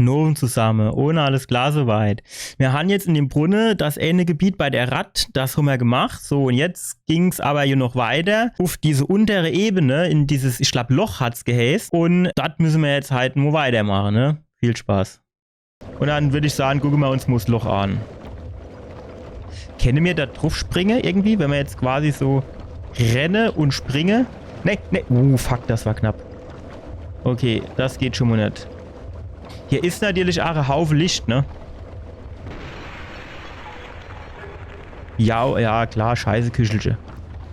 Noven zusammen, ohne alles klar soweit. Wir haben jetzt in dem Brunnen das eine Gebiet bei der Rad, das haben wir gemacht. So, und jetzt ging es aber hier noch weiter auf diese untere Ebene, in dieses, ich glaube, Loch hat es geheißt. Und das müssen wir jetzt halt nur weitermachen, ne? Viel Spaß. Und dann würde ich sagen, gucken wir uns mal das Loch an. Können wir da drauf springen irgendwie, wenn wir jetzt quasi so renne und springe? Ne. Fuck, das war knapp. Okay, das geht schon mal nicht. Hier ist natürlich auch ein Haufen Licht, ne? Ja, klar, scheiße Küchelchen.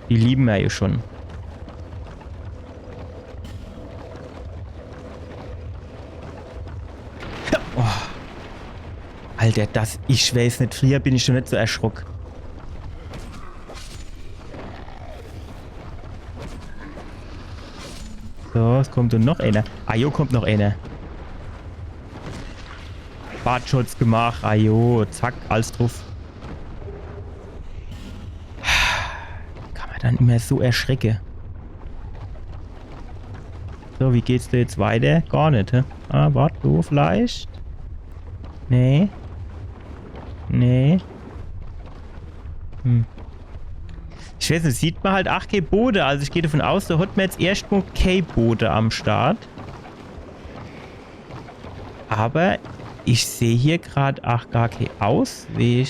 Die lieben wir ja schon. Oh. Alter, ich weiß nicht, früher bin ich schon nicht so erschrocken. So, es kommt noch einer. Ah, jo, kommt noch einer. Bartschutz gemacht. Ah, jo, zack, alles drauf. Kann man dann immer so erschrecken. So, wie geht's da jetzt weiter? Gar nicht, hä? Ah, warte, so vielleicht? Nee. Ich weiß nicht, sieht man halt 8K Boote. Also ich gehe davon aus, da hat man jetzt erstmal K-Boote am Start. Aber ich sehe hier gerade auch gar keinen Ausweg.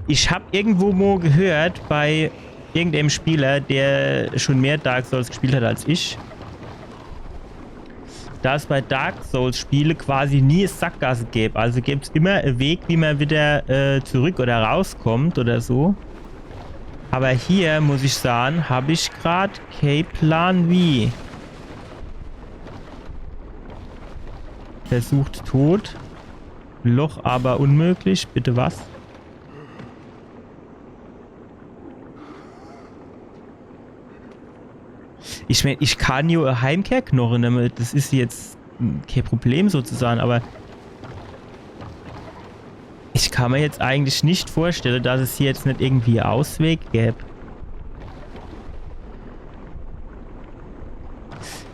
Ich habe irgendwo mal gehört bei irgendeinem Spieler, der schon mehr Dark Souls gespielt hat als ich, dass bei Dark Souls Spiele quasi nie Sackgasse gäbe. Also gibt es immer einen Weg, wie man wieder zurück oder rauskommt oder so. Aber hier, muss ich sagen, habe ich gerade keinen Plan wie. Versucht tot. Loch aber unmöglich. Bitte was? Ich meine, ich kann ja eine Heimkehrknochen nehmen. Das ist jetzt kein Problem sozusagen, aber ich kann mir jetzt eigentlich nicht vorstellen, dass es hier jetzt nicht irgendwie einen Ausweg gäbe.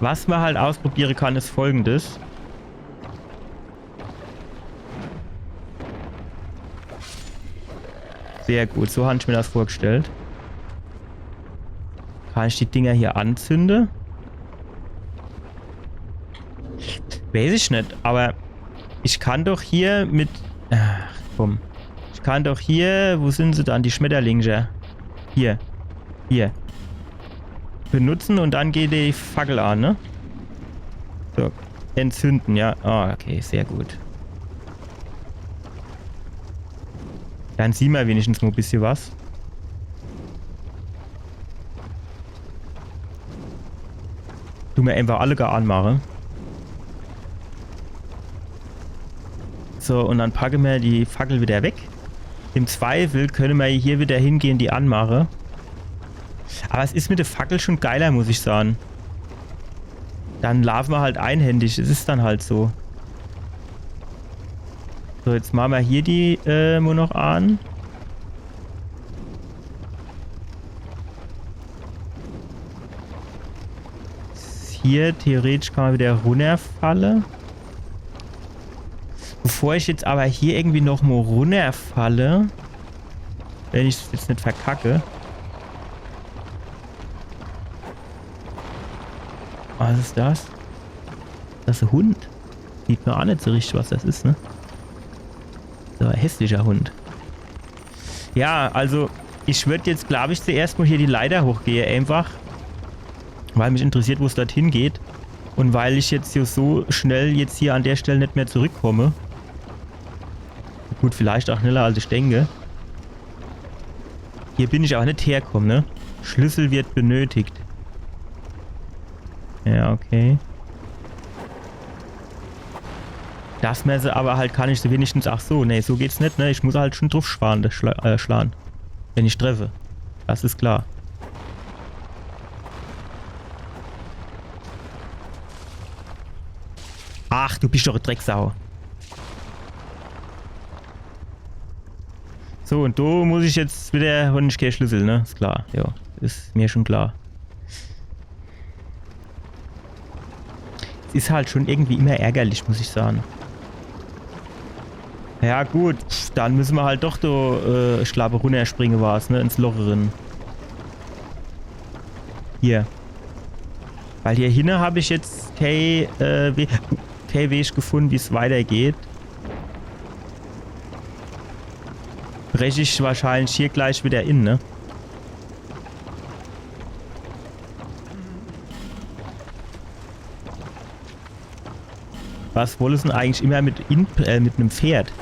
Was man halt ausprobieren kann, ist Folgendes. Sehr gut, so habe ich mir das vorgestellt. Kann ich die Dinger hier anzünden? Weiß ich nicht, aber ich kann doch hier mit... Ach, komm. Ich kann doch hier... Wo sind sie dann? Die Schmetterlinge. Hier. Benutzen und dann geht die Fackel an, ne? So. Entzünden, ja. Ah, okay, sehr gut. Dann sehen wir wenigstens nur ein bisschen was. Du mir einfach alle gar anmachen. So, und dann packen wir die Fackel wieder weg. Im Zweifel können wir hier wieder hingehen, die anmachen. Aber es ist mit der Fackel schon geiler, muss ich sagen. Dann laufen wir halt einhändig. Es ist dann halt so. So, jetzt machen wir hier die nur noch an. Hier theoretisch kann man wieder runterfallen. Bevor ich jetzt aber hier irgendwie noch mal runterfalle, wenn ich es jetzt nicht verkacke. Was ist das? Das ist ein Hund. Sieht man auch nicht so richtig, was das ist, ne? So ein hässlicher Hund. Ja, also ich würde jetzt, glaube ich, zuerst mal hier die Leiter hochgehen, einfach. Weil mich interessiert, wo es dorthin geht. Und weil ich jetzt hier so schnell jetzt hier an der Stelle nicht mehr zurückkomme. Gut, vielleicht auch schneller als ich denke. Hier bin ich auch nicht hergekommen, ne? Schlüssel wird benötigt. Ja, okay. Das Messer aber halt kann ich so wenigstens... Ach so, ne, so geht's nicht, ne? Ich muss halt schon drauf schlagen, wenn ich treffe. Das ist klar. Ach, du bist doch eine Drecksau. So, und du muss ich jetzt wieder... Und ich keinen Schlüssel, ne? Ist klar, ja. Ist mir schon klar. Es ist halt schon irgendwie immer ärgerlich, muss ich sagen. Ja gut, dann müssen wir halt doch da, ich glaube, runterspringen war es, ne? Ins Loch rein. Hier. Weil hier hinten habe ich jetzt kein Weg gefunden, wie es weitergeht. Breche ich wahrscheinlich hier gleich wieder in, ne? Was wollen sie denn eigentlich immer mit einem Pferd?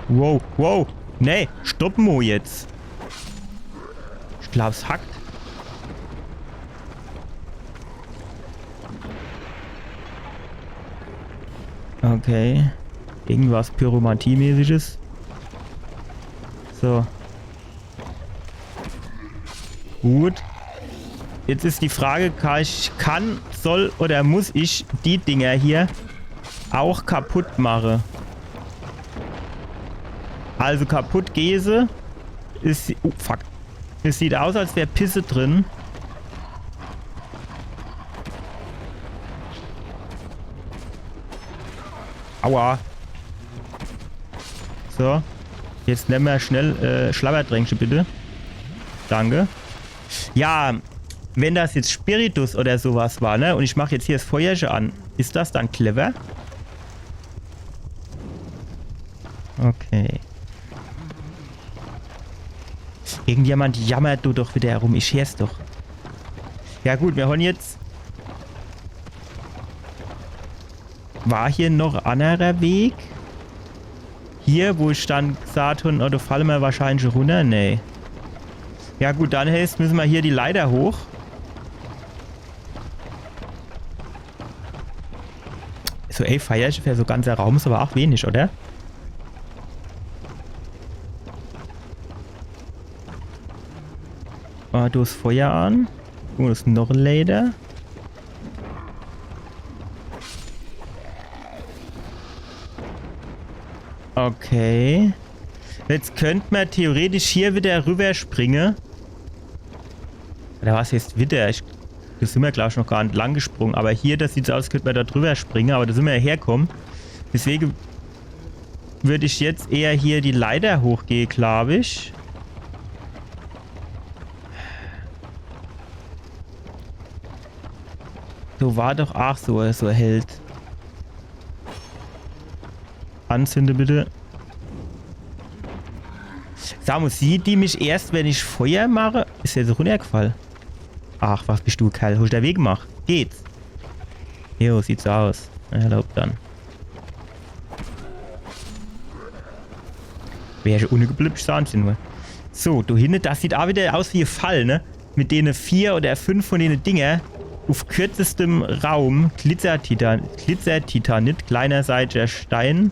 Wow, wow. Nee, stopp mo jetzt. Ich glaube, es hackt. Okay. Irgendwas Pyromantie-mäßiges. So. Gut. Jetzt ist die Frage, soll oder muss ich die Dinger hier auch kaputt machen? Also kaputt Gese ist... Oh, fuck. Es sieht aus, als wäre Pisse drin. Aua. So. Jetzt nehmen wir schnell Schlabbertränkchen, bitte. Danke. Ja, wenn das jetzt Spiritus oder sowas war, ne? Und ich mache jetzt hier das Feuerchen an. Ist das dann clever? Okay. Irgendjemand jammert du doch wieder herum. Ich hör's doch. Ja gut, wir hören jetzt... War hier noch ein anderer Weg? Hier, wo ich dann gesagt habe, oh, da fallen wir wahrscheinlich runter? Nee. Ja gut, dann heißt, müssen wir hier die Leiter hoch. So, ey, Feierchen für so ganzer Raum ist aber auch wenig, oder? Oh, du hast Feuer an. Oh, das ist noch ein Lader. Okay. Jetzt könnte man theoretisch hier wieder rüberspringen. Oder was heißt wieder? Da sind wir, glaube ich, noch gar nicht lang gesprungen. Aber hier, das sieht so aus, als könnte man da drüber springen. Aber da sind wir ja herkommen. Deswegen würde ich jetzt eher hier die Leiter hochgehen, glaube ich. So war doch auch so erhellt. Anzünde bitte. Samus, sieht die mich erst, wenn ich Feuer mache? Ist ja so runtergefallen. Ach, was bist du, Kerl? Hol ich da Weg gemacht? Geht's? Jo, sieht so aus. Erlaubt dann. Wäre schon ungeblüpft, sagen sie nur. So, du hinten, das sieht auch wieder aus wie ein Fall, ne? Mit denen 4 oder 5 von denen Dinger auf kürzestem Raum. Glitzertitanit, kleinerseitiger Stein.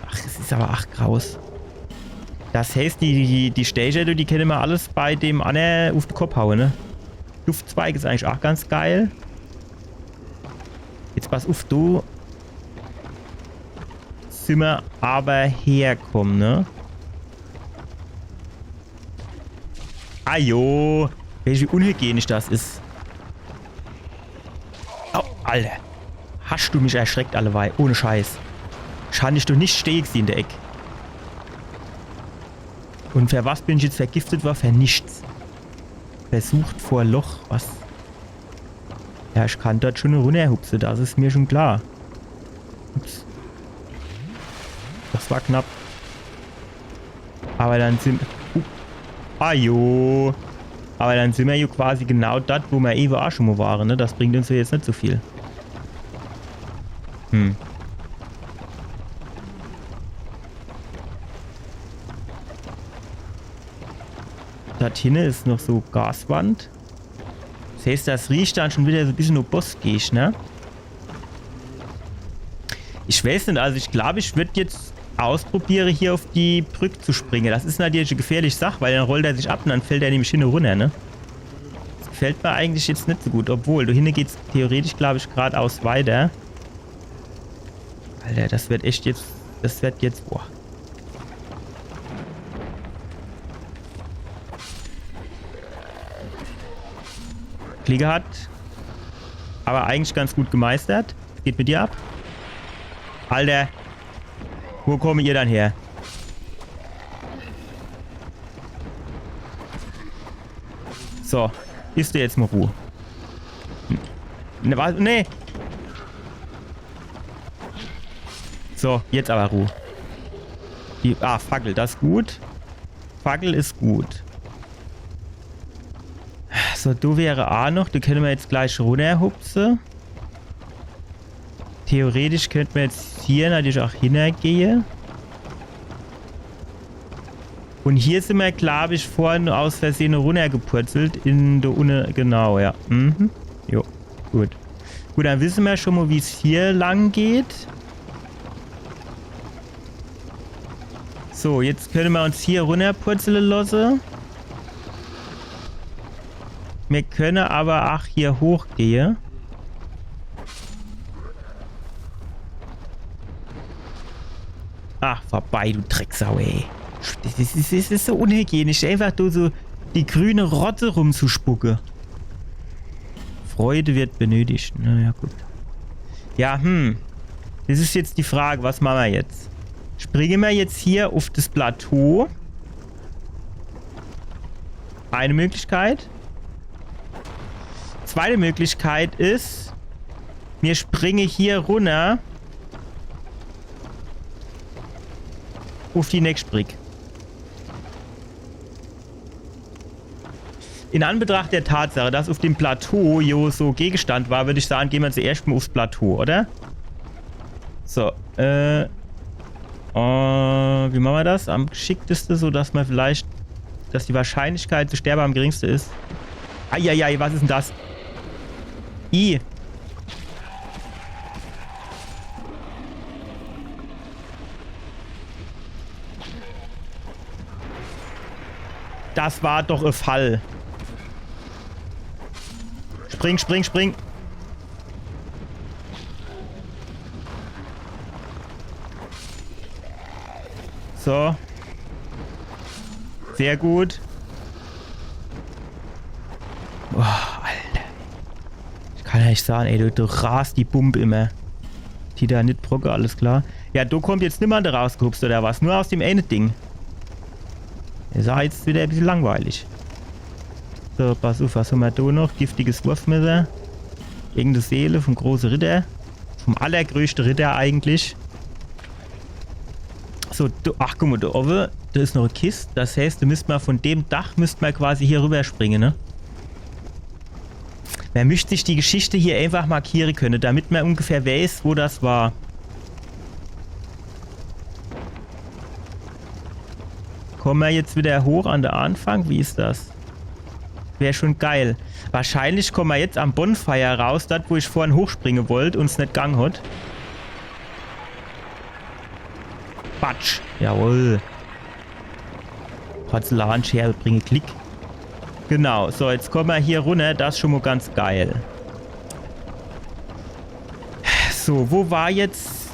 Ach, es ist aber ach graus. Das heißt, die Stäbe, die kennen wir alles bei dem Anna auf den Kopf hauen, ne? Luftzweig ist eigentlich auch ganz geil. Jetzt pass auf, du. Sind wir aber herkommen, ne? Ajo. Welche unhygienisch das ist. Oh, Alter. Hast du mich erschreckt allewei. Ohne Scheiß. Scheint ich doch nicht stehen in der Ecke. Und für was bin ich jetzt vergiftet war? Für nichts. Versucht vor Loch. Was? Ja, ich kann dort schon runterhupsen. Das ist mir schon klar. Ups. Das war knapp. Aber dann sind... Ajo. Aber dann sind wir ja quasi genau dort, wo wir eben auch schon mal waren, ne? Das bringt uns ja jetzt nicht so viel. Hm. Da hinten ist noch so Gaswand. Das heißt, das riecht dann schon wieder so ein bisschen nur boskig, ne? Ich weiß nicht, also ich glaube, ich würde jetzt ausprobieren, hier auf die Brücke zu springen. Das ist natürlich eine gefährliche Sache, weil dann rollt er sich ab und dann fällt er nämlich hinten runter, ne? Das gefällt mir eigentlich jetzt nicht so gut, obwohl, da hinten geht es theoretisch, glaube ich, geradeaus weiter. Alter, das wird echt jetzt, boah. Fliege hat aber eigentlich ganz gut gemeistert. Geht mit dir ab. Alter. Wo kommt ihr dann her? So. Isst du jetzt mal Ruhe? Ne, was? Nee. So, jetzt aber Ruhe. Fackel, das ist gut. Fackel ist gut. So, du wäre A noch. Du können wir jetzt gleich runterhupsen. Theoretisch könnten wir jetzt hier natürlich auch hintergehen. Und hier sind wir, glaube ich, vorhin aus Versehen runtergepurzelt. In der genau, ja. Mhm. Jo, gut. Gut, dann wissen wir schon mal, wie es hier lang geht. So, jetzt können wir uns hier runterpurzeln lassen. Wir können aber auch hier hochgehen. Ach, vorbei, du Drecksau, ey. Das ist so unhygienisch, einfach nur so die grüne Rotte rumzuspucken. Freude wird benötigt. Naja, gut. Ja, das ist jetzt die Frage, was machen wir jetzt? Springen wir jetzt hier auf das Plateau? Eine Möglichkeit. Zweite Möglichkeit ist, wir springen hier runter auf die nächste Brick. In Anbetracht der Tatsache, dass auf dem Plateau so Gegenstand war, würde ich sagen, gehen wir zuerst mal aufs Plateau, oder? So, wie machen wir das? Am geschicktesten, so dass man vielleicht, dass die Wahrscheinlichkeit zu sterben am geringsten ist. Eieiei, was ist denn das? Das war doch ein Fall. Spring, spring, spring. So. Sehr gut. Oh, Alter. Ich kann ja nicht sagen, ey, du rast die Pumpe immer. Die da nicht brocke, alles klar. Ja, du kommt jetzt niemand rausgehupst oder was? Nur aus dem eine Ding. Das ist jetzt wieder ein bisschen langweilig. So, pass auf, was haben wir da noch? Giftiges Wurfmesser. Irgendeine Seele vom großen Ritter. Vom allergrößten Ritter eigentlich. So, ach guck mal, da oben, da ist noch eine Kiste. Das heißt, du müsst mal von dem Dach quasi hier rüber springen, ne? Man müsste sich die Geschichte hier einfach markieren können, damit man ungefähr weiß, wo das war. Kommen wir jetzt wieder hoch an den Anfang? Wie ist das? Wäre schon geil. Wahrscheinlich kommen wir jetzt am Bonfire raus, dort wo ich vorhin hochspringen wollte und es nicht gegangen hat. Batsch. Jawohl. Porzellanscherbe bringe Klick. Genau. So, jetzt kommen wir hier runter. Das ist schon mal ganz geil. So, wo war jetzt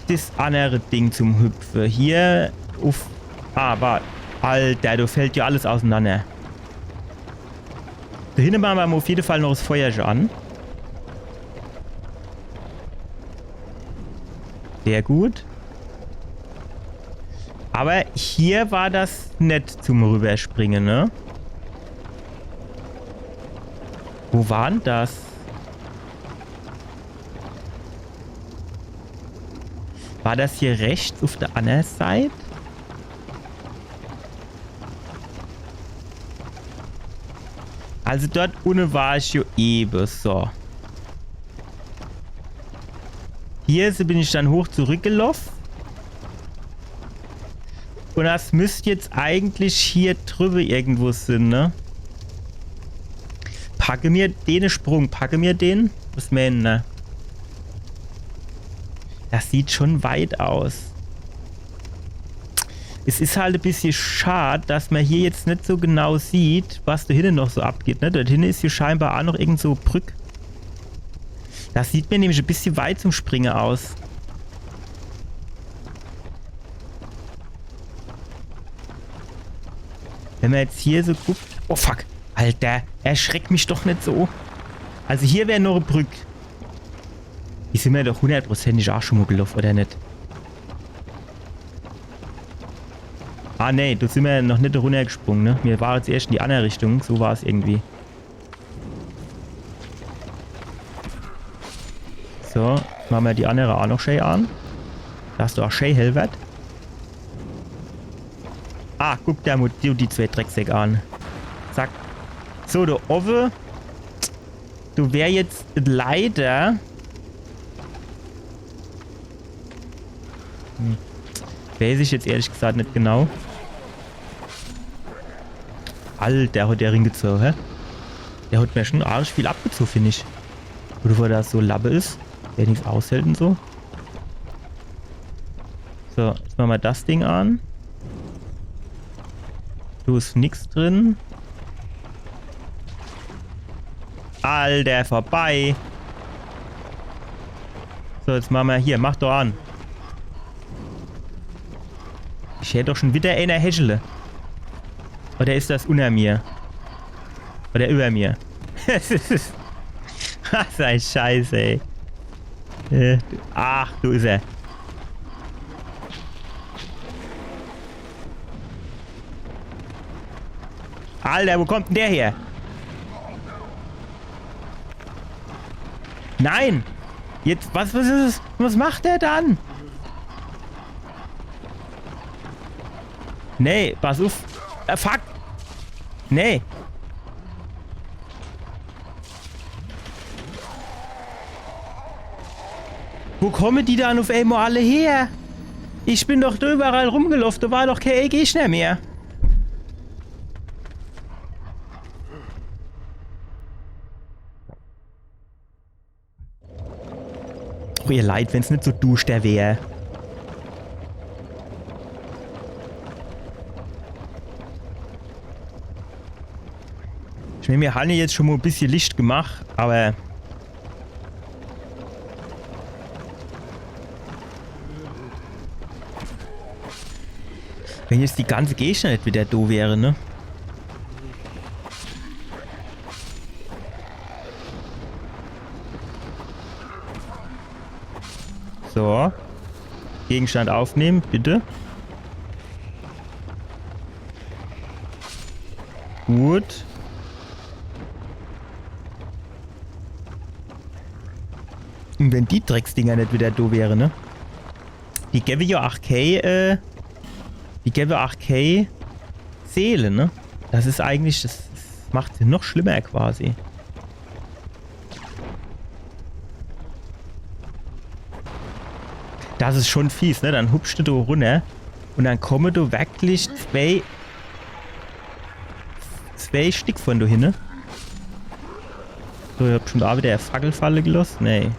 das andere Ding zum Hüpfen? Hier auf... warte. Alter, da fällt ja alles auseinander. Da hinten machen wir auf jeden Fall noch das Feuer an. Sehr gut. Aber hier war das nicht zum Rüberspringen, ne? Wo war denn das? War das hier rechts auf der anderen Seite? Also dort unten war ich ja eben. So. Hier bin ich dann hoch zurückgelaufen. Und das müsste jetzt eigentlich hier drüber irgendwo sein, ne? Packe mir den Sprung. Packe mir den. Was meinen, ne? Das sieht schon weit aus. Es ist halt ein bisschen schade, dass man hier jetzt nicht so genau sieht, was da hinten noch so abgeht, ne? Dort hinten ist hier scheinbar auch noch irgend so Brück. Das sieht mir nämlich ein bisschen weit zum Springen aus. Wenn man jetzt hier so guckt... Oh, fuck. Alter, erschreck mich doch nicht so. Also hier wäre noch eine Brücke. Die sind wir doch hundertprozentig auch schon mal gelaufen, oder nicht? Ah ne, da sind wir noch nicht runtergesprungen, ne? Wir waren jetzt erst in die andere Richtung, so war es irgendwie. So, machen wir die andere auch noch schön an. Da hast du auch schön hell wird. Ah, guck da die zwei Drecksäcke an. Zack. So, du Ove. Du wär jetzt leider... Weiß ich jetzt ehrlich gesagt nicht genau. Alter, hat der Ring gezogen, hä? Der hat mir schon arg viel abgezogen, finde ich. Oder wo das so Lappe ist. Der nichts aushält und so. So, jetzt machen wir das Ding an. Du ist nichts drin. Alter, vorbei. So, jetzt machen wir hier. Mach doch an. Ich hätte doch schon wieder eine Häschele. Oder ist das unter mir? Oder über mir? Was ein Scheiß, ey. Ach, du ist er. Alter, wo kommt denn der her? Nein! Jetzt, was ist es? Was macht der dann? Nee, pass auf. Fuck! Nee. Wo kommen die dann auf einmal alle her? Ich bin doch da überall rumgelaufen, da war doch kein Gegner mehr. Oh, ihr Leid, wenn es nicht so duster wäre. Ich meine, wir haben ja jetzt schon mal ein bisschen Licht gemacht, aber... Wenn jetzt die ganze Gegner nicht wieder da wäre, ne? So. Gegenstand aufnehmen, bitte. Gut. Und wenn die Drecksdinger nicht wieder da wären, ne? Die gäbe ja 8K, die gäbe 8K Seele, ne? Das ist eigentlich, das macht sie noch schlimmer quasi. Das ist schon fies, ne? Dann hupst du da runter und dann kommen du wirklich zwei Stück von da hin, ne? So, ich hab schon da wieder eine Fackelfalle gelassen. Nee.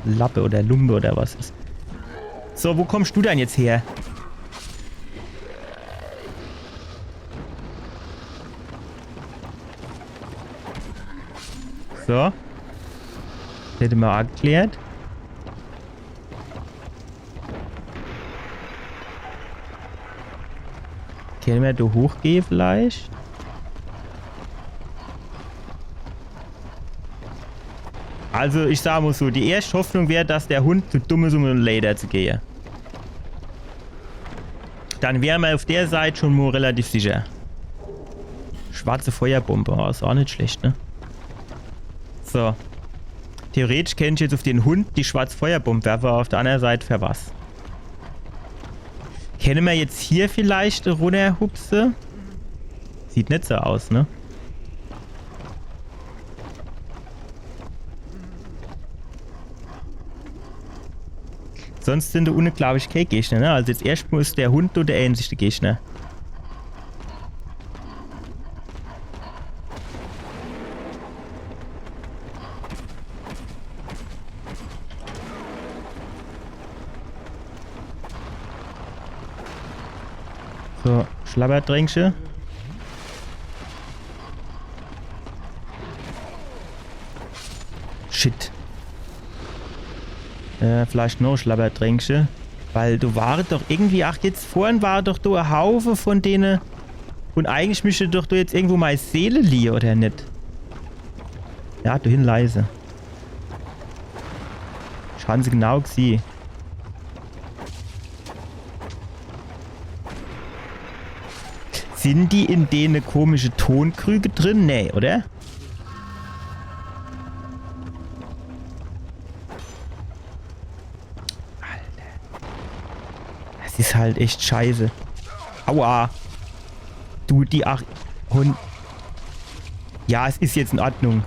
Lappe oder Lumpe oder was ist. So, wo kommst du denn jetzt her? So. Das hätte man auch geklärt. Können wir da hochgehen vielleicht? Also ich sage mal so, die erste Hoffnung wäre, dass der Hund zu dumm ist, um einen Lader zu gehen. Dann wären wir auf der Seite schon mal relativ sicher. Schwarze Feuerbombe, oh, ist auch nicht schlecht, ne? So. Theoretisch könnte ich jetzt auf den Hund die schwarze Feuerbombe werfen, auf der anderen Seite für was? Können wir jetzt hier vielleicht runterhupsen? Sieht nicht so aus, ne? Sonst sind da unten, glaube ich, keine Gegner, ne? Also jetzt erstmal ist der Hund oder der einzige Gegner. So, Schlabberdrängsche. Shit. Vielleicht noch Schlabberdrängsche. Weil du warst doch irgendwie, ach jetzt vorhin war doch da ein Haufe von denen Und eigentlich müsste doch du jetzt irgendwo meine Seele liegen, oder nicht? Ja, du hin leise. Schauen sie genau gesehen. Sind die in denen komische Tonkrüge drin? Nee, oder? Alter. Das ist halt echt scheiße. Aua. Du, die Hund. Ja, es ist jetzt in Ordnung.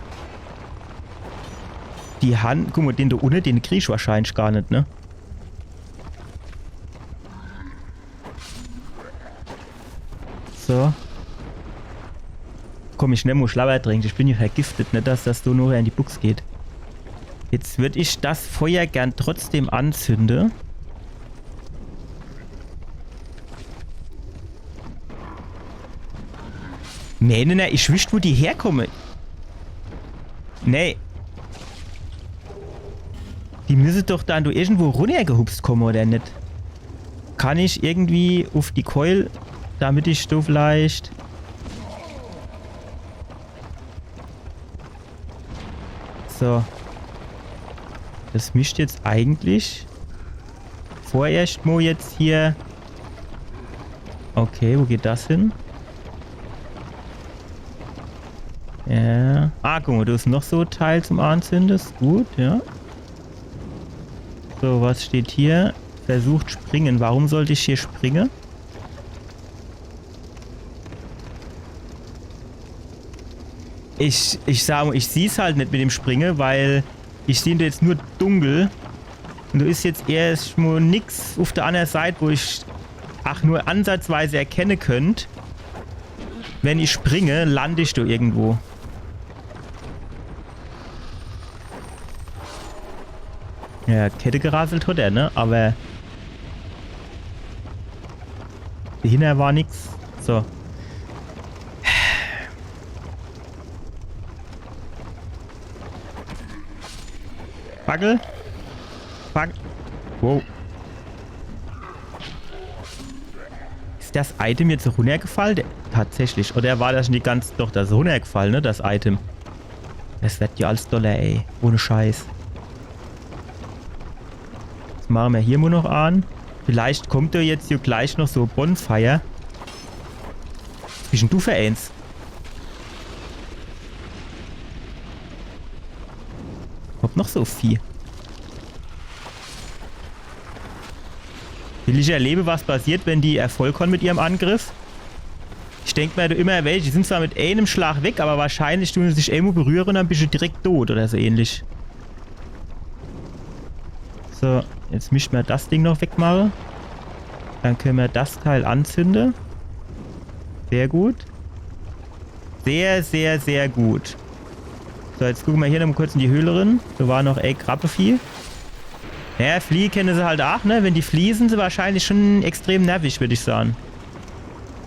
Die Hand, guck mal, den da unten, den kriegst du wahrscheinlich gar nicht, ne? So. Komm, ich schnell mal Schlauer trinken. Ich bin hier vergiftet, nicht, dass das so nur in die Buchs geht. Jetzt würde ich das Feuer gern trotzdem anzünden. Nee, nee, nee, ich wüsste, wo die herkommen. Nee. Die müssen doch dann irgendwo runtergehupst kommen, oder nicht? Kann ich irgendwie auf die Keul, damit ich da vielleicht... So. Das müsste jetzt eigentlich... Vorerst mal jetzt hier... Okay, wo geht das hin? Ja. Ah, guck mal, du hast noch so ein Teil zum Anzünden. Ist gut, ja. So, was steht hier? Versucht springen. Warum sollte ich hier springen? Ich sage, ich sehe es halt nicht mit dem Springen, weil ich sehe jetzt nur dunkel. Und da ist jetzt erst nur nichts auf der anderen Seite, wo ich nur ansatzweise erkennen könnte. Wenn ich springe, lande ich da irgendwo. Ja, Kette gerasselt hat er, ne? Aber dahinter war nix. So. Fackel. Fackel. Wow. Ist das Item jetzt runtergefallen? Tatsächlich. Oder war das nicht ganz... Doch, das ist runtergefallen, ne? Das Item. Das wird ja als Dollar, ey. Ohne Scheiß. Das machen wir hier nur noch an. Vielleicht kommt da jetzt hier gleich noch so Bonfire. Was bist denn du für eins? Kommt noch so viel. Will ich erleben, was passiert, wenn die Erfolg haben mit ihrem Angriff? Ich denke mir immer, welche sind zwar mit einem Schlag weg, aber wahrscheinlich tun sie sich irgendwo berühren und dann bist du direkt tot oder so ähnlich. So, jetzt müssen wir das Ding noch wegmachen. Dann können wir das Teil anzünden. Sehr gut. Sehr, sehr, sehr gut. So, jetzt gucken wir hier noch mal kurz in die Höhle rein. Da war noch Krabbevieh. Ja, Flieh kennen sie halt auch, ne? Wenn die fliehen, sind sie wahrscheinlich schon extrem nervig, würde ich sagen.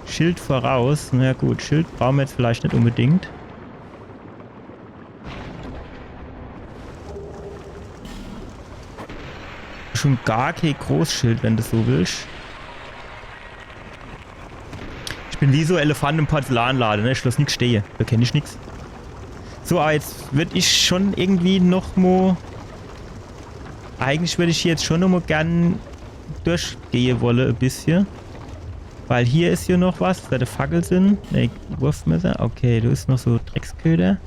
Schild voraus. Na gut, Schild brauchen wir jetzt vielleicht nicht unbedingt. Schon gar kein Großschild, wenn du so willst. Ich bin wie so Elefant im Porzellanladen, ne? Ich lasse nichts stehen. Da kenne ich nichts. So, aber jetzt würde ich schon irgendwie noch mal... Eigentlich würde ich hier jetzt schon noch mal gern durchgehen wollen, ein bisschen. Weil hier ist hier noch was, da die Fackel sind. Ne, Wurfmesser. Okay, da ist noch so Drecksköder.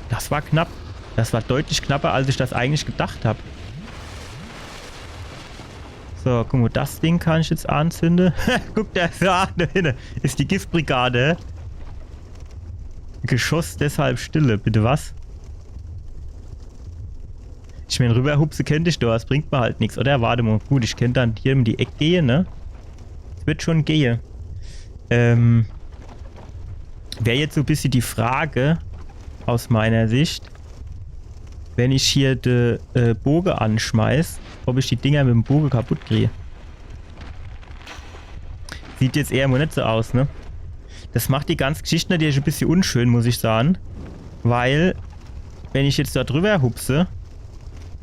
Das war knapp. Das war deutlich knapper, als ich das eigentlich gedacht habe. So, guck mal, das Ding kann ich jetzt anzünden. Guck, da hinten ist die Giftbrigade. Geschoss deshalb Stille. Bitte was? Ich meine, rüberhupse könnte ich doch, das bringt mir halt nichts. Oder warte mal, gut, ich könnte dann hier um die Ecke gehen, ne? Es wird schon gehen. Wäre jetzt so ein bisschen die Frage, aus meiner Sicht, wenn ich hier den Bogen anschmeiß, ob ich die Dinger mit dem Bogen kaputt kriege. Sieht jetzt eher mal nicht so aus, ne? Das macht die ganze Geschichte natürlich ein bisschen unschön, muss ich sagen. Weil, wenn ich jetzt da drüber hupse,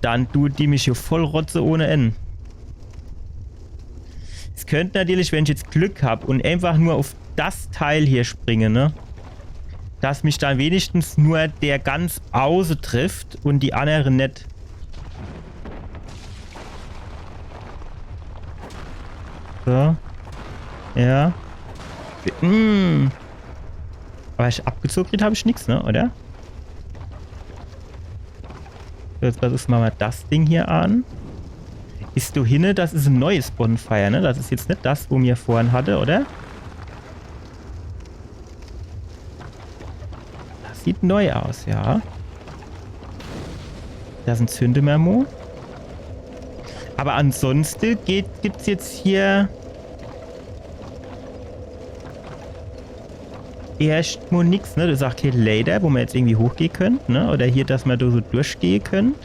dann tut die mich hier voll rotze ohne Ende. Es könnte natürlich, wenn ich jetzt Glück habe und einfach nur auf das Teil hier springe, ne? Dass mich dann wenigstens nur der ganz außen trifft und die anderen nicht. So. Ja. Aber ich abgezogen habe ich nichts, ne? Oder? So, jetzt versuchen wir mal das Ding hier an. Ist du hinne? Das ist ein neues Bonfire, ne? Das ist jetzt nicht das, wo mir vorhin hatte, oder? Das sieht neu aus, ja. Das ist ein Zündememo. Aber ansonsten gibt's jetzt hier erstmal nichts, ne? Du sagst hier Lader, wo man jetzt irgendwie hochgehen könnt, ne? Oder hier, dass man da so durchgehen könnt.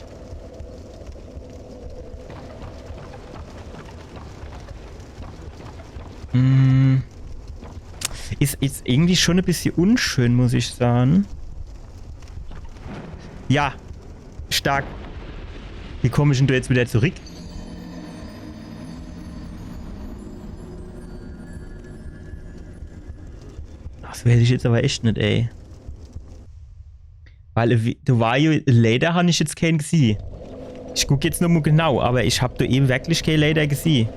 Ist irgendwie schon ein bisschen unschön, muss ich sagen. Ja, stark. Wie komme ich denn da jetzt wieder zurück? Das weiß ich jetzt aber echt nicht, ey. Weil du war ja Lader habe ich jetzt keinen gesehen. Ich gucke jetzt nur mal genau, aber ich habe da eben wirklich kein Lader gesehen.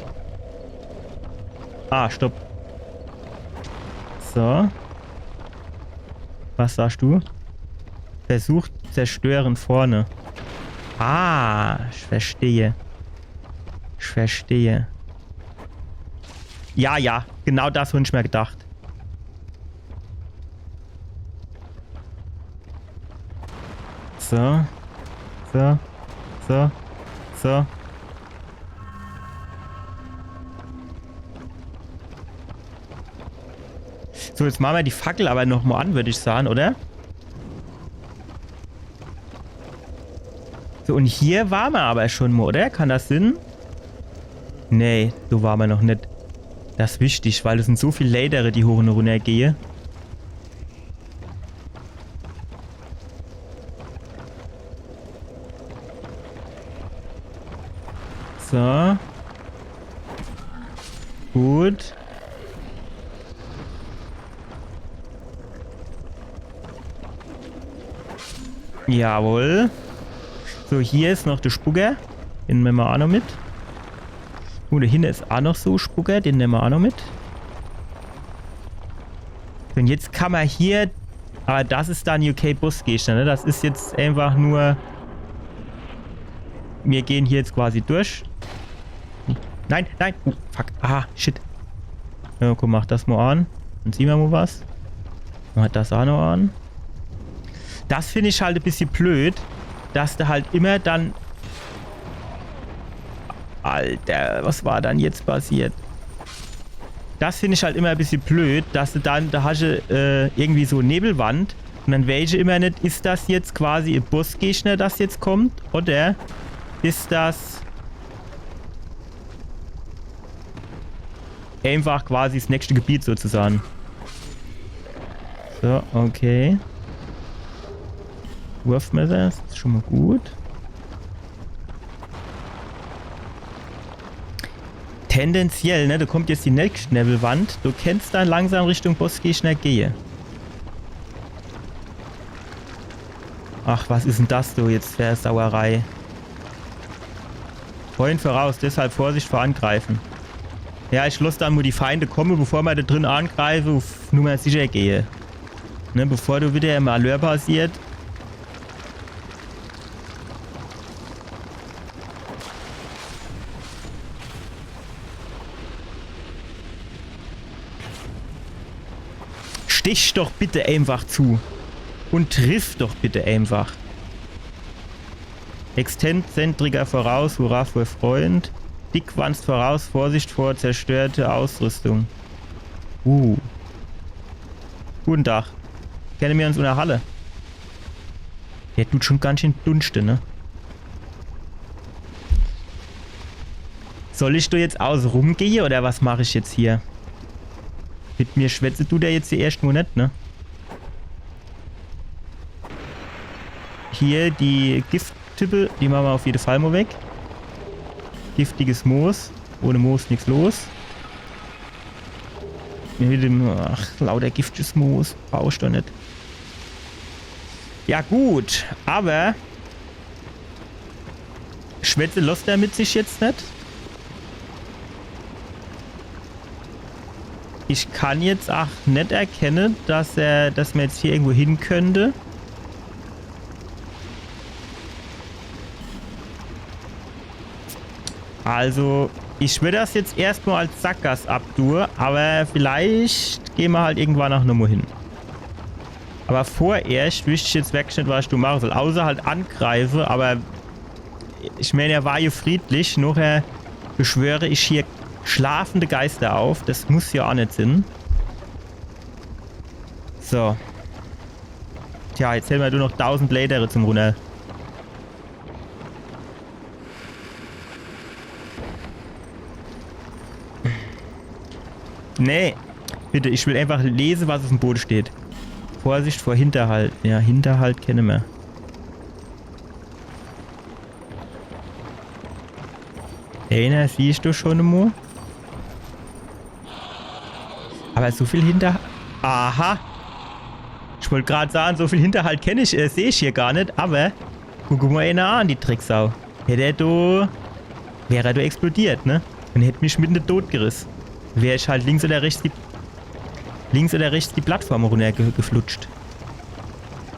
Ah, stopp. So. Was sagst du? Versucht zerstören vorne. Ah, ich verstehe. Ich verstehe. Ja, ja, genau das habe ich mir gedacht. So. So. So. So. So, jetzt machen wir die Fackel aber nochmal an, würde ich sagen, oder? So, und hier waren wir aber schon mal, oder? Kann das Sinn? Nee, so waren wir noch nicht. Das ist wichtig, weil es sind so viele Ladere, die hoch und runter gehen. So. Gut. Jawohl. So, hier ist noch der Spucker. Den nehmen wir auch noch mit. Da hinten ist auch noch so ein Spucker. Den nehmen wir auch noch mit. Und jetzt kann man hier... Aber das ist dann UK-Busgegner, ne? Das ist jetzt einfach nur... Wir gehen hier jetzt quasi durch. Nein, nein. Fuck. Ah, shit. Ja, guck, mach das mal an. Dann sehen wir mal was. Mach das auch noch an. Das finde ich halt ein bisschen blöd, dass du halt immer dann... Alter, was war dann jetzt passiert? Das finde ich halt immer ein bisschen blöd, dass du dann, da hast du irgendwie so Nebelwand und dann weiß ich immer nicht, ist das jetzt quasi ein Bossgegner, das jetzt kommt, oder ist das einfach quasi das nächste Gebiet sozusagen. So, okay. Wurfmesser, das ist schon mal gut. Tendenziell, ne, da kommt jetzt die nächste Nebelwand. Du kannst dann langsam Richtung Bossgegner gehen. Ach, was ist denn das du jetzt für Sauerei? Vorhin voraus, deshalb Vorsicht vor Angreifen. Ja, ich lasse dann, wo die Feinde kommen, bevor man da drin angreife, auf Nummer sicher gehe. Ne, bevor du wieder im Malheur passiert. Stich doch bitte einfach zu. Und triff doch bitte einfach. Exzentriker voraus, hurra für Freund. Dickwanst voraus, Vorsicht vor zerstörte Ausrüstung. Guten Tag. Kennen wir uns in der Halle? Der tut schon ganz schön Dunste, ne? Soll ich da jetzt außen rumgehen oder was mache ich jetzt hier? Mit mir schwätze du der jetzt die ersten Monate, ne? Hier die Gifttippe, die machen wir auf jeden Fall mal weg. Giftiges Moos. Ohne Moos nichts los. Mit dem, ach, lauter giftiges Moos. Brauchst du nicht. Ja gut, aber Schwätze lässt er mit sich jetzt nicht. Ich kann jetzt auch nicht erkennen, dass man jetzt hier irgendwo hin könnte. Also, ich würde das jetzt erstmal als Sackgasse abtun, aber vielleicht gehen wir halt irgendwann noch nochmal hin. Aber vorerst wüsste ich jetzt wirklich nicht, was ich du machen soll. Außer halt angreife, aber ich meine, er war hier friedlich. Nachher beschwöre ich hier schlafende Geister auf. Das muss ja auch nicht sein. So. Tja, jetzt hätten wir nur noch 1000 Blätter zum Runter. Nee. Bitte, ich will einfach lesen, was auf dem Boden steht. Vorsicht vor Hinterhalt. Ja, Hinterhalt kennen wir. Einer siehst du schon einmal. Aber so viel Hinterhalt... Aha. Ich wollte gerade sagen, so viel Hinterhalt kenne ich, sehe ich hier gar nicht. Aber guck mal einer an, die Drecksau. Wäre er explodiert, ne? Und hätte mich mitten in den Tod gerissen. Wäre ich halt links oder rechts die Plattform runtergeflutscht.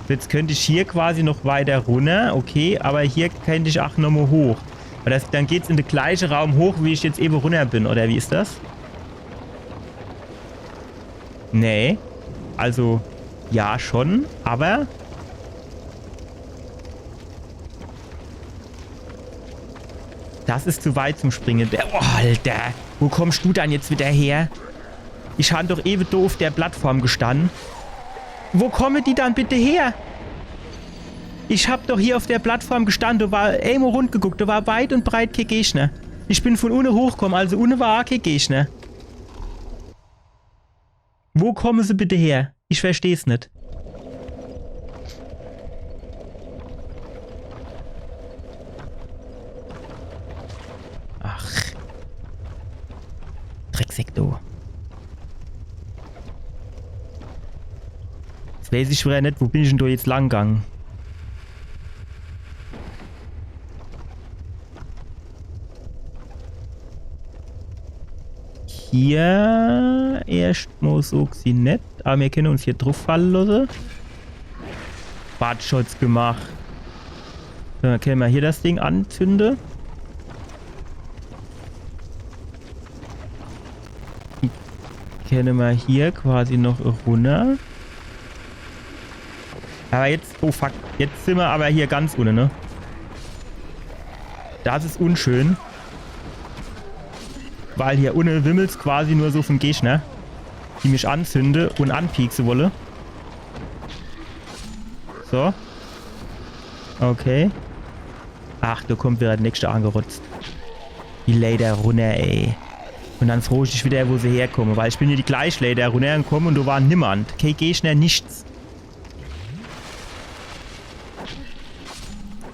Jetzt könnte ich hier quasi noch weiter runter. Okay, aber hier könnte ich auch nochmal hoch. Weil dann geht es in den gleichen Raum hoch, wie ich jetzt eben runter bin. Oder wie ist das? Nee. Also, ja schon. Aber... das ist zu weit zum Springen. Oh, Alter. Wo kommst du dann jetzt wieder her? Ich habe doch ewig doof auf der Plattform gestanden. Wo kommen die dann bitte her? Ich hab doch hier auf der Plattform gestanden. Da war irgendwo rund geguckt. Da war weit und breit kein Gegner. Ich bin von unten hochgekommen. Also unten war auch kein Gegner. Wo kommen sie bitte her? Ich verstehe es nicht. Ach. Drecksektor. Jetzt weiß ich wieder nicht, wo bin ich denn da jetzt lang gegangen? Hier erstmal so sie nicht, aber wir können uns hier drauf fallen lassen. Badschutz gemacht. So, dann können wir hier das Ding anzünden. Können wir hier quasi noch runter. Aber jetzt, oh fuck, jetzt sind wir aber hier ganz unten, ne? Das ist unschön. Weil hier unten wimmelt's quasi nur so von Gegner, die mich anzünde und anpieksen wolle. So. Okay. Ach, da kommt wieder der nächste angerotzt. Die Leder runter, ey. Und dann froh ich wieder, wo sie herkommen. Weil ich bin hier die gleich Leder runtergekommen und da war niemand. Kein Gegner, nichts.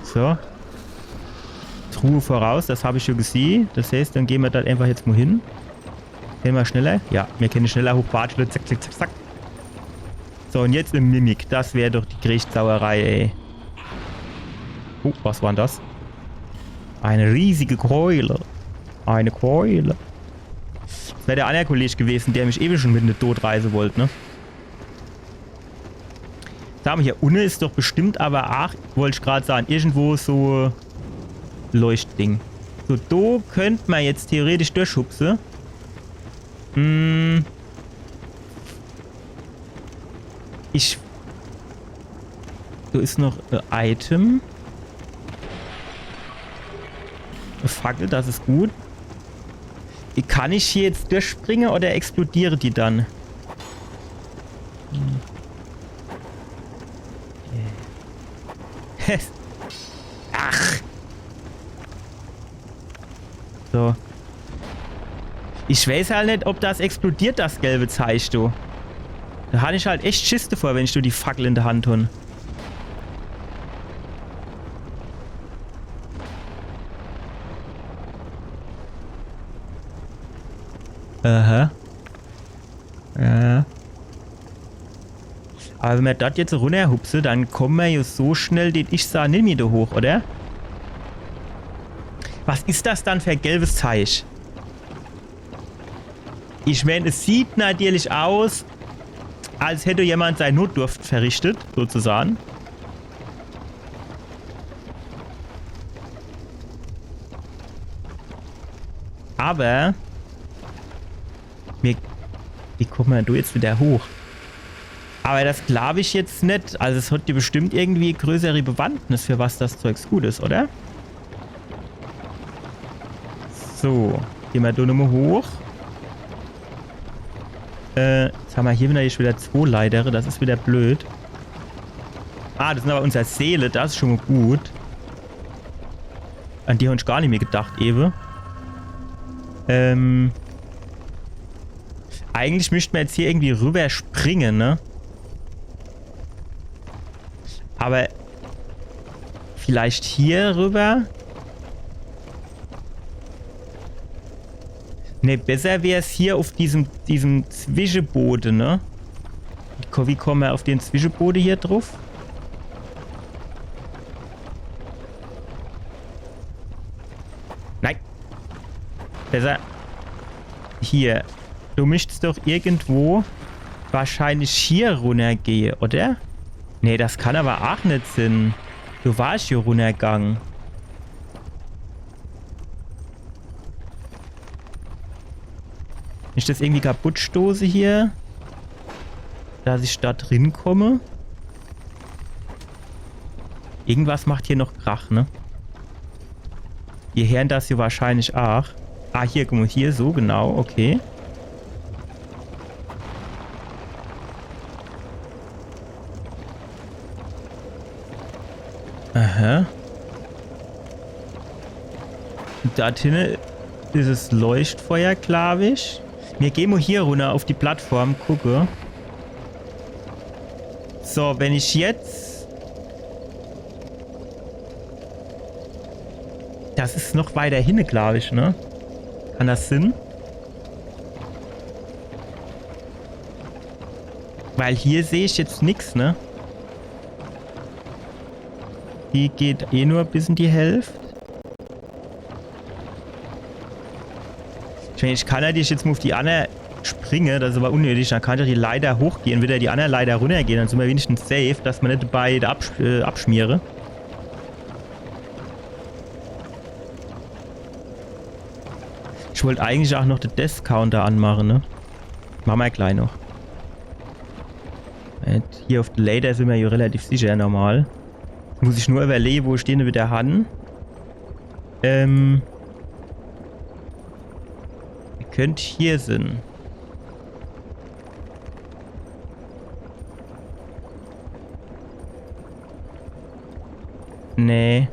So. Truhe voraus, das habe ich schon gesehen. Das heißt, dann gehen wir da einfach jetzt mal hin. Gehen wir schneller? Ja, wir können schneller hochbatschen. Zack, zack, zack, zack. So, und jetzt im Mimik. Das wäre doch die Gerichtssauerei, ey. Oh, was war denn das? Eine riesige Keule. Eine Keule. Das wäre der andere Kollege gewesen, der mich eben schon mit in den Tod reisen wollte, ne? Da haben wir hier unten ist doch bestimmt, aber ach, wollte ich gerade sagen, irgendwo so Leuchtding. So, da könnte man jetzt theoretisch durchschubsen. Da ist noch ein Item. Eine Fackel, das ist gut. Kann ich hier jetzt durchspringen oder explodiere die dann? Ach. So. Ich weiß halt nicht, ob das explodiert, das gelbe Zeichen, du. Da hatte ich halt echt Schiss davor, wenn ich die Fackel in der Hand habe. Aha. Ja. Aber wenn wir dort jetzt runterhupsen, dann kommen wir ja so schnell, den ich sah, nicht mehr da hoch, oder? Was ist das dann für ein gelbes Zeichen? Ich meine, es sieht natürlich aus, als hätte jemand seine Notdurft verrichtet, sozusagen. Aber wie kommen wir da jetzt wieder hoch? Aber das glaube ich jetzt nicht. Also es hat dir bestimmt irgendwie größere Bewandtnis, für was das Zeugs gut ist, oder? So, gehen wir da nochmal hoch. Jetzt haben wir hier wieder 2 Leiter. Das ist wieder blöd. Ah, das sind aber unsere Seele. Das ist schon mal gut. An die habe ich gar nicht mehr gedacht, Ewe. Eigentlich müssten wir jetzt hier irgendwie rüber springen, ne? Aber vielleicht hier rüber? Ne, besser wäre es hier auf diesem Zwischenboden, ne? Wie kommen wir auf den Zwischenboden hier drauf? Nein. Besser. Hier. Du müsstest doch irgendwo wahrscheinlich hier runtergehen, oder? Nee, das kann aber auch nicht sein. Du warst hier runtergegangen. Ist das irgendwie kaputt stoße hier? Dass ich da drin komme? Irgendwas macht hier noch Krach, ne? Wir hören das hier wahrscheinlich auch. Ah, hier, guck mal, hier so, genau, okay. Aha. Da hinten ist es Leuchtfeuer, glaube ich. Wir gehen mal hier runter auf die Plattform, gucke. So, wenn ich jetzt... Das ist noch weiter hinten, glaube ich, ne? Kann das Sinn? Weil hier sehe ich jetzt nichts, ne? Die geht eh nur bis in die Hälfte. Ich meine, ich kann ja jetzt mal auf die andere springen, das ist aber unnötig. Dann kann ich die Leiter hochgehen, wieder die andere Leiter runtergehen. Dann sind wir wenigstens safe, dass man nicht beide abschmiere. Ich wollte eigentlich auch noch den Death-Counter anmachen, ne? Machen wir gleich noch. Hier auf der Leiter sind wir hier relativ sicher normal. Muss ich nur überlegen, wo stehen wir mit der Hand. Ihr könnt hier sind. Nee.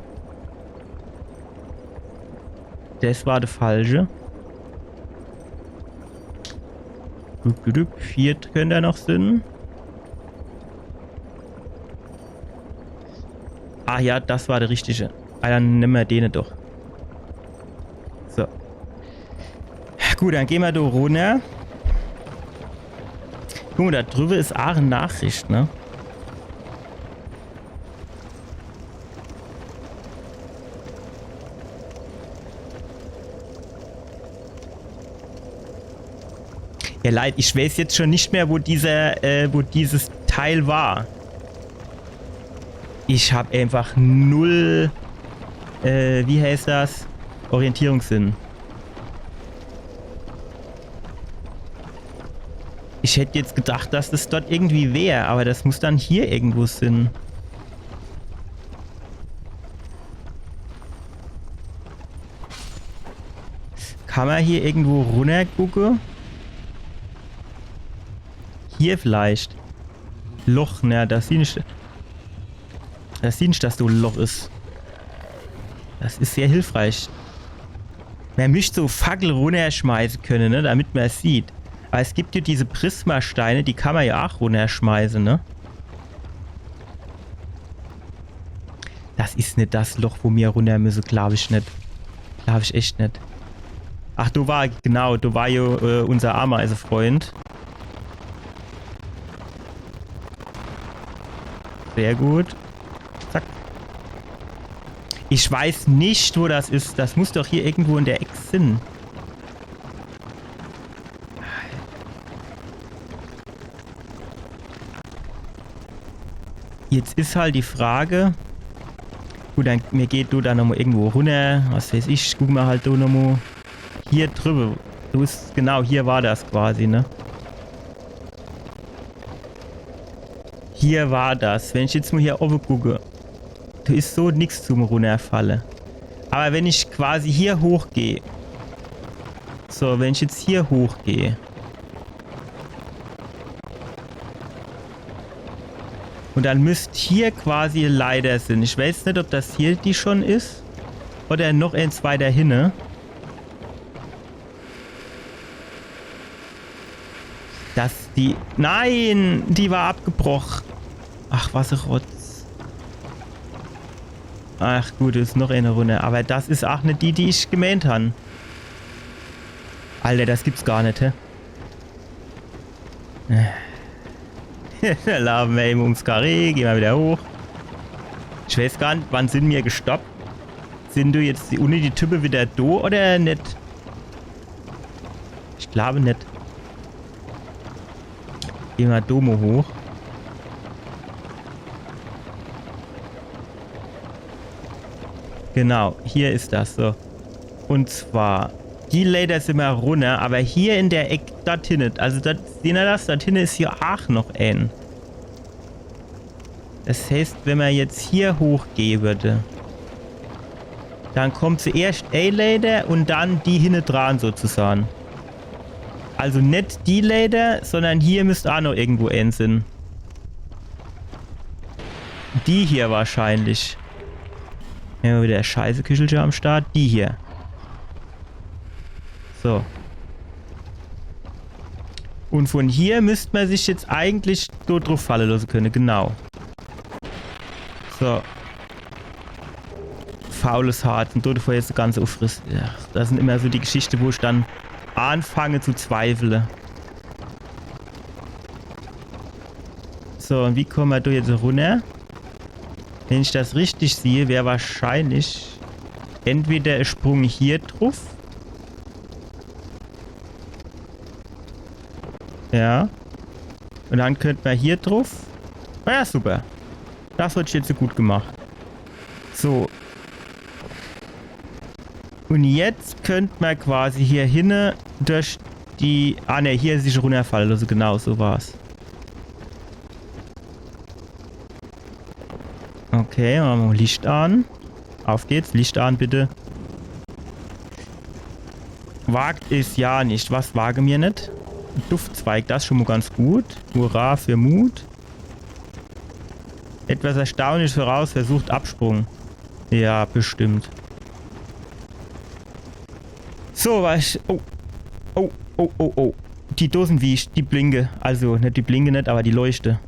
Das war der falsche. Hier könnte er noch sind. Ah ja, das war der richtige. Ah, dann nehmen wir den doch. So. Gut, dann gehen wir da runter. Guck mal, da drüber ist auch eine Nachricht, ne? Ja, leid, ich weiß jetzt schon nicht mehr, wo dieses Teil war. Ich habe einfach null, wie heißt das? Orientierungssinn. Ich hätte jetzt gedacht, dass das dort irgendwie wäre, aber das muss dann hier irgendwo sein. Kann man hier irgendwo runter gucken? Hier vielleicht. Loch, ne, das sieht nicht. Das sieht nicht, dass du ein Loch ist. Das ist sehr hilfreich. Man müsste so Fackel runterschmeißen können, ne, damit man es sieht. Aber es gibt ja diese Prismasteine, die kann man ja auch runterschmeißen, ne? Das ist nicht das Loch, wo wir runter müssen, glaube ich nicht. Glaube ich echt nicht. Ach, du war, genau, du war ja unser Ameisefreund. Sehr gut. Zack. Ich weiß nicht, wo das ist. Das muss doch hier irgendwo in der Ecke sein. Jetzt ist halt die Frage... Gut, dann mir geht du da nochmal irgendwo runter. Was weiß ich, guck mal halt du nochmal. Hier drüber. Du bist, genau, hier war das quasi, ne? Hier war das. Wenn ich jetzt mal hier oben gucke, da ist so nichts zum Runterfallen. Aber wenn ich quasi hier hochgehe. So, wenn ich jetzt hier hochgehe. Und dann müsste hier quasi eine Leiter sein. Ich weiß nicht, ob das hier die schon ist. Oder noch eins weiter hinne. Dass die... Nein! Die war abgebrochen. Ach, was ein Rotz. Ach gut, ist noch eine Runde. Aber das ist auch nicht die, die ich gemeint habe. Alter, das gibt's gar nicht, hä? Da laufen wir eben ums Karree, gehen wir wieder hoch. Ich weiß gar nicht, wann sind wir gestoppt? Sind du jetzt ohne die Typen wieder da oder nicht? Ich glaube nicht. Gehen wir Domo hoch. Genau, hier ist das so. Und zwar, die Lader sind wir runter, aber hier in der Ecke, da hinten, also da, sehen wir das? Da hinten ist hier auch noch ein. Das heißt, wenn man jetzt hier hochgehen würde, dann kommt zuerst A-Lader und dann die hinten dran sozusagen. Also nicht die Lader, sondern hier müsste auch noch irgendwo ein sein. Die hier wahrscheinlich. Ja, wieder scheiße Küchelchen am Start. Die hier. So. Und von hier müsste man sich jetzt eigentlich so drauf fallen lassen können. Genau. So. Faules Harz. Und dort vorher jetzt das Ganze auffrisst. Ja, das sind immer so die Geschichten, wo ich dann anfange zu zweifeln. So, und wie kommen wir da jetzt runter? Wenn ich das richtig sehe, wäre wahrscheinlich entweder ein Sprung hier drauf. Ja. Und dann könnte man hier drauf. Ah ja, super. Das wird jetzt so gut gemacht. So. Und jetzt könnte man quasi hier hinten durch die... Ah ne, hier ist sich runterfallen. Also genau, so war's. Okay, machen wir mal Licht an. Auf geht's, Licht an bitte. Wagt ist ja nicht. Was wage mir nicht? Duftzweig, das ist schon mal ganz gut. Hurra für Mut. Etwas Erstaunliches voraus, versucht Absprung. Ja, bestimmt. So, was... Oh. Oh, oh, oh, oh. Die Dosen wie ich, die blinke. Also, nicht die blinke nicht, aber die leuchte.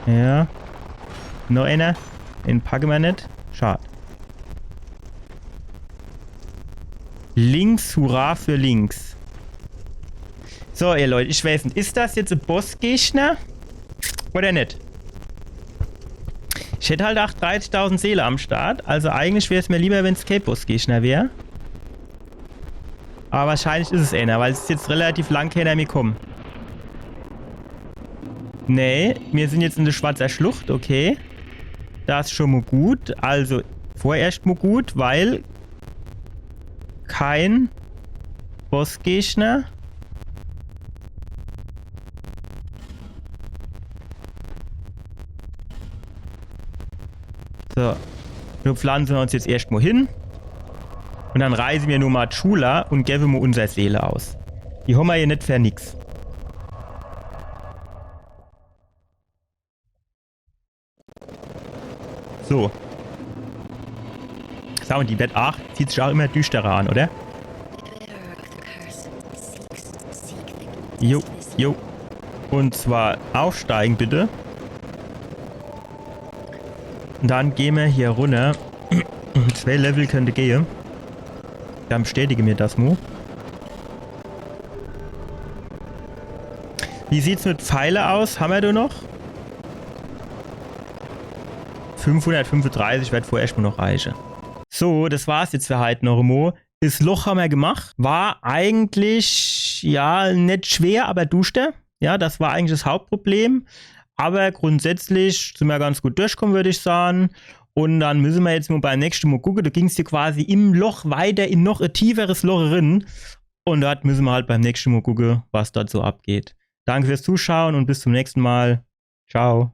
Ja. Noch einer. Den packen wir nicht. Schade. Links, hurra für links. So, ihr Leute, ich weiß nicht. Ist das jetzt ein Bossgegner? Oder nicht? Ich hätte halt auch 30.000 Seele am Start. Also eigentlich wäre es mir lieber, wenn es kein Bossgegner wäre. Aber wahrscheinlich ist es einer, weil es ist jetzt relativ lang hinter mir kommen. Nee, wir sind jetzt in der Schwarzer Schlucht, okay. Das ist schon mal gut. Also, vorerst mal gut, weil kein Bossgegner. So. Wir pflanzen uns jetzt erstmal hin. Und dann reisen wir nur mal Chula und geben wir unsere Seele aus. Die haben wir hier nicht für nix. So. Sag mal, die Bett 8 zieht sich auch immer düsterer an, oder? Jo, jo. Und zwar aufsteigen, bitte. Und dann gehen wir hier runter. 2 Level könnte gehen. Dann bestätige mir das mal. Wie sieht's mit Pfeile aus? Haben wir da noch? 535 wird vorher erstmal noch reichen. So, das war's jetzt für heute noch einmal. Das Loch haben wir gemacht. War eigentlich, ja, nicht schwer, aber duschte. Ja, das war eigentlich das Hauptproblem. Aber grundsätzlich sind wir ganz gut durchgekommen, würde ich sagen. Und dann müssen wir jetzt mal beim nächsten Mal gucken. Da ging es hier quasi im Loch weiter in noch ein tieferes Loch rein. Und dort müssen wir halt beim nächsten Mal gucken, was dort so abgeht. Danke fürs Zuschauen und bis zum nächsten Mal. Ciao.